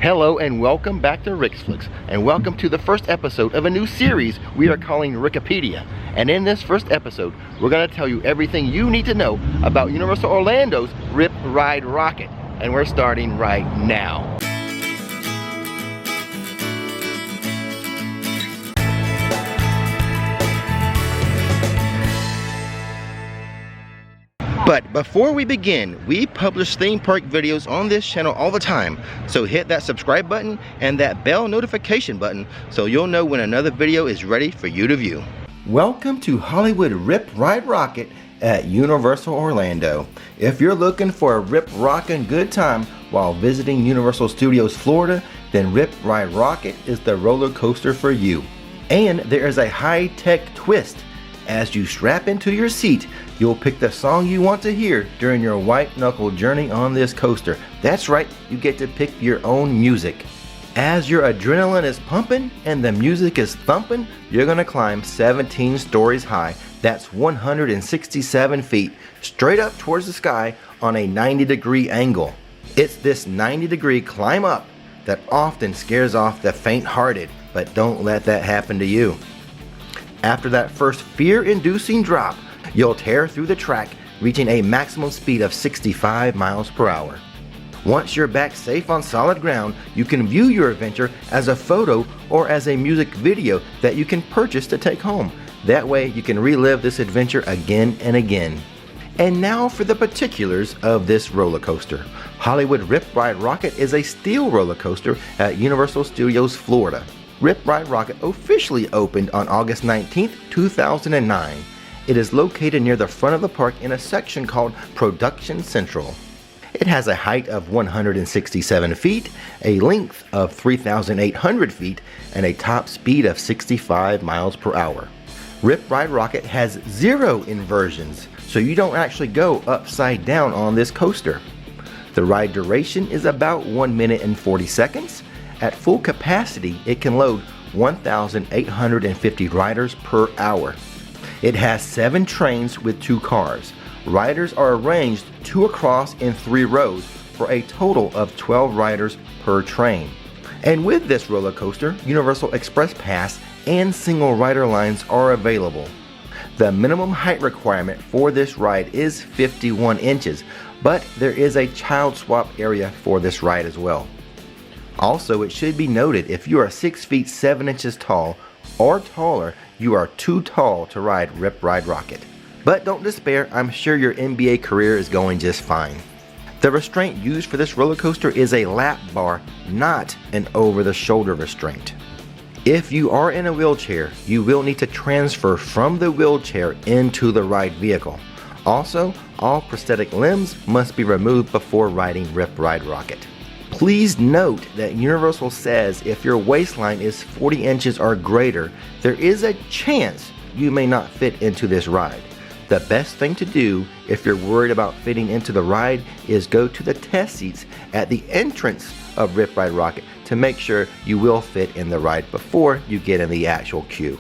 Hello and welcome back to Rick's Flix, and welcome to the first episode of a new series we are calling Rikipedia. And in this first episode, we're going to tell you everything you need to know about Universal Orlando's Rip Ride Rockit. And we're starting right now. But before we begin, we publish theme park videos on this channel all the time. So hit that subscribe button and that bell notification button so you'll know when another video is ready for you to view. Welcome to Hollywood Rip Ride Rockit at Universal Orlando. If you're looking for a rip rockin' good time while visiting Universal Studios Florida, then Rip Ride Rockit is the roller coaster for you. And there is a high-tech twist. As you strap into your seat, you'll pick the song you want to hear during your white-knuckle journey on this coaster. That's right, you get to pick your own music. As your adrenaline is pumping and the music is thumping, you're gonna climb 17 stories high. That's 167 feet, straight up towards the sky on a 90-degree angle. It's this 90-degree climb up that often scares off the faint-hearted, but don't let that happen to you. After that first fear-inducing drop, you'll tear through the track, reaching a maximum speed of 65 miles per hour. Once you're back safe on solid ground, you can view your adventure as a photo or as a music video that you can purchase to take home. That way you can relive this adventure again and again. And now for the particulars of this roller coaster. Hollywood Rip Ride Rockit is a steel roller coaster at Universal Studios Florida. Rip Ride Rockit officially opened on August 19th, 2009. It is located near the front of the park in a section called Production Central. It has a height of 167 feet, a length of 3,800 feet, and a top speed of 65 miles per hour. Rip Ride Rockit has 0 inversions, so you don't actually go upside down on this coaster. The ride duration is about 1 minute and 40 seconds. At full capacity, it can load 1,850 riders per hour. It has 7 trains with 2 cars. Riders are arranged 2 across in 3 rows for a total of 12 riders per train. And with this roller coaster, Universal Express Pass and single rider lines are available. The minimum height requirement for this ride is 51 inches, but there is a child swap area for this ride as well. Also, it should be noted, if you are 6 feet 7 inches tall or taller, you are too tall to ride Rip Ride Rockit. But don't despair, I'm sure your NBA career is going just fine. The restraint used for this roller coaster is a lap bar, not an over-the-shoulder restraint. If you are in a wheelchair, you will need to transfer from the wheelchair into the ride vehicle. Also, all prosthetic limbs must be removed before riding Rip Ride Rockit. Please note that Universal says if your waistline is 40 inches or greater, there is a chance you may not fit into this ride. The best thing to do if you're worried about fitting into the ride is go to the test seats at the entrance of Rip Ride Rockit to make sure you will fit in the ride before you get in the actual queue.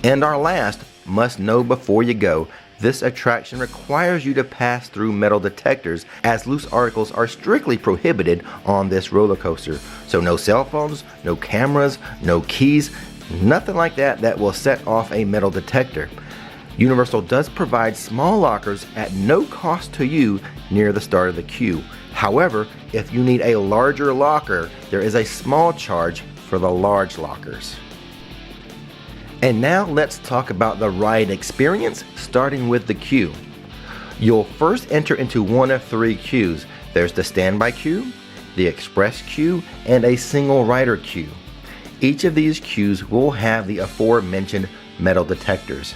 And our last must know before you go, this attraction requires you to pass through metal detectors, as loose articles are strictly prohibited on this roller coaster. So no cell phones, no cameras, no keys, nothing like that will set off a metal detector. Universal does provide small lockers at no cost to you near the start of the queue. However, if you need a larger locker, there is a small charge for the large lockers. And now let's talk about the ride experience, starting with the queue. You'll first enter into one of 3 queues. There's the standby queue, the express queue, and a single rider queue. Each of these queues will have the aforementioned metal detectors.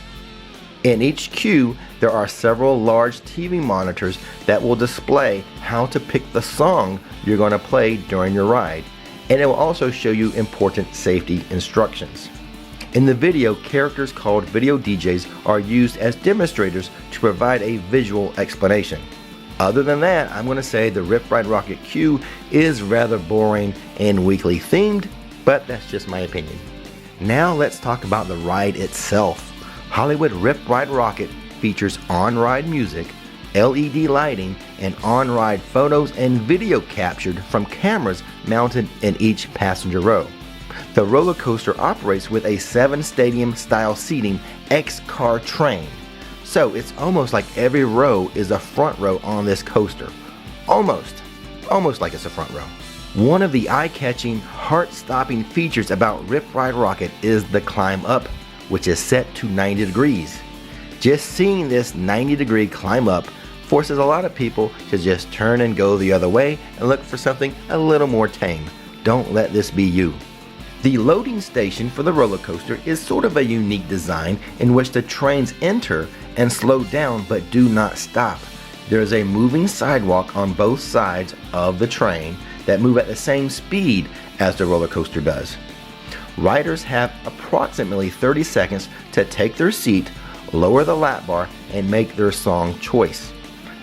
In each queue, there are several large TV monitors that will display how to pick the song you're going to play during your ride, and it will also show you important safety instructions. In the video, characters called video DJs are used as demonstrators to provide a visual explanation. Other than that, I'm going to say the Rip Ride Rockit queue is rather boring and weekly themed, but that's just my opinion. Now let's talk about the ride itself. Hollywood Rip Ride Rockit features on-ride music, LED lighting, and on-ride photos and video captured from cameras mounted in each passenger row. The roller coaster operates with a 7-stadium style seating X-car train. So it's almost like every row is a front row on this coaster. Almost like it's a front row. One of the eye-catching, heart-stopping features about Rip Ride Rockit is the climb up, which is set to 90 degrees. Just seeing this 90-degree climb up forces a lot of people to just turn and go the other way and look for something a little more tame. Don't let this be you. The loading station for the roller coaster is sort of a unique design in which the trains enter and slow down but do not stop. There is a moving sidewalk on both sides of the train that move at the same speed as the roller coaster does. Riders have approximately 30 seconds to take their seat, lower the lap bar, and make their song choice.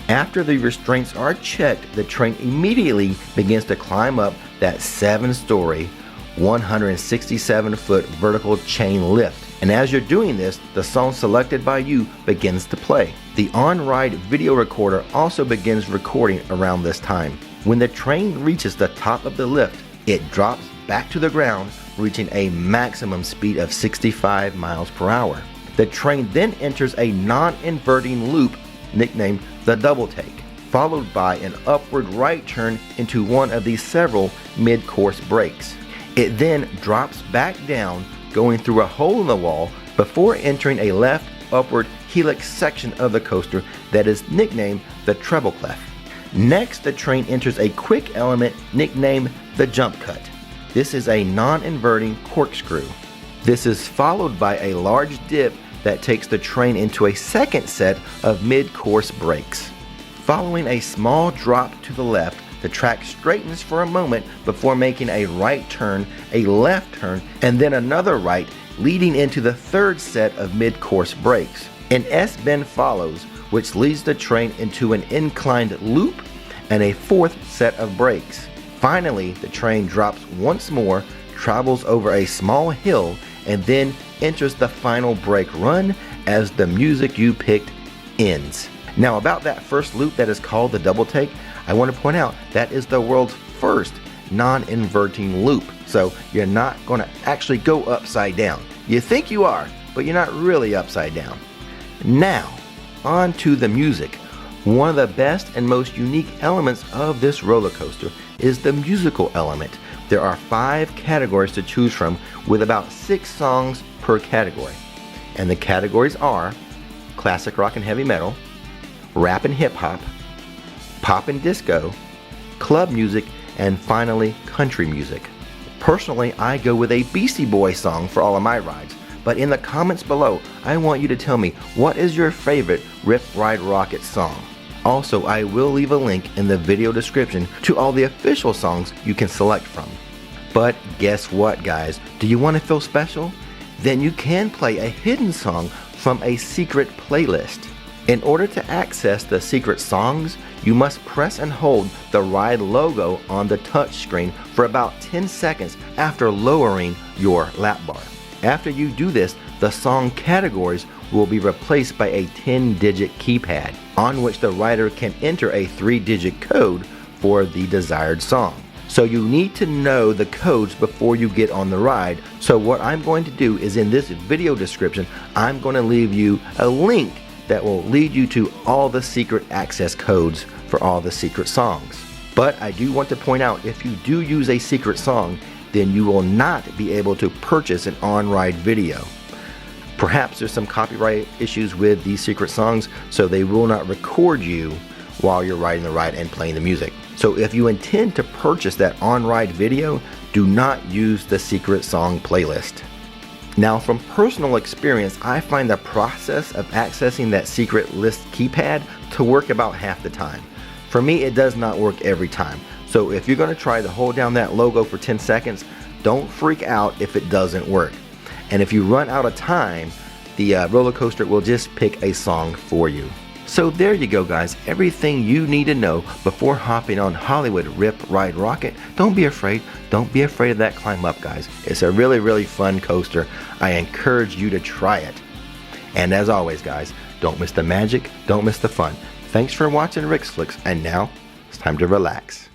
After the restraints are checked, the train immediately begins to climb up that 7-story, 167-foot vertical chain lift. And as you're doing this, the song selected by you begins to play. The on-ride video recorder also begins recording around this time. When the train reaches the top of the lift, it drops back to the ground, reaching a maximum speed of 65 miles per hour. The train then enters a non-inverting loop nicknamed the double take, followed by an upward right turn into one of the several mid-course breaks. It then drops back down, going through a hole in the wall before entering a left upward helix section of the coaster that is nicknamed the treble clef. Next, the train enters a quick element nicknamed the jump cut. This is a non-inverting corkscrew. This is followed by a large dip that takes the train into a second set of mid-course breaks. Following a small drop to the left, the track straightens for a moment before making a right turn, a left turn, and then another right, leading into the third set of mid-course breaks. An S-bend follows, which leads the train into an inclined loop and a fourth set of breaks. Finally, the train drops once more, travels over a small hill, and then enters the final brake run as the music you picked ends. Now, about that first loop that is called the double take, I want to point out that is the world's first non-inverting loop. So you're not going to actually go upside down. You think you are, but you're not really upside down. Now, on to the music. One of the best and most unique elements of this roller coaster is the musical element. There are 5 categories to choose from with about 6 songs per category. And the categories are classic rock and heavy metal, rap and hip hop, pop and disco, club music, and finally country music. Personally, I go with a Beastie Boys song for all of my rides, but in the comments below, I want you to tell me what is your favorite Rip Ride Rockit song. Also, I will leave a link in the video description to all the official songs you can select from. But guess what, guys? Do you want to feel special? Then you can play a hidden song from a secret playlist. In order to access the secret songs, you must press and hold the ride logo on the touch screen for about 10 seconds after lowering your lap bar. After you do this, the song categories will be replaced by a 10-digit keypad on which the rider can enter a 3-digit code for the desired song. So you need to know the codes before you get on the ride. So what I'm going to do is in this video description, I'm going to leave you a link that will lead you to all the secret access codes for all the secret songs. But I do want to point out, if you do use a secret song, then you will not be able to purchase an on-ride video. Perhaps there's some copyright issues with these secret songs, so they will not record you while you're riding the ride and playing the music. So if you intend to purchase that on-ride video, do not use the secret song playlist. Now, from personal experience, I find the process of accessing that secret list keypad to work about half the time. For me, it does not work every time. So if you're going to try to hold down that logo for 10 seconds, don't freak out if it doesn't work. And if you run out of time, the roller coaster will just pick a song for you. So there you go, guys. Everything you need to know before hopping on Hollywood Rip Ride Rockit. Don't be afraid. Don't be afraid of that climb up, guys. It's a really, really fun coaster. I encourage you to try it. And as always, guys, don't miss the magic. Don't miss the fun. Thanks for watching Rick's Flix, and now it's time to relax.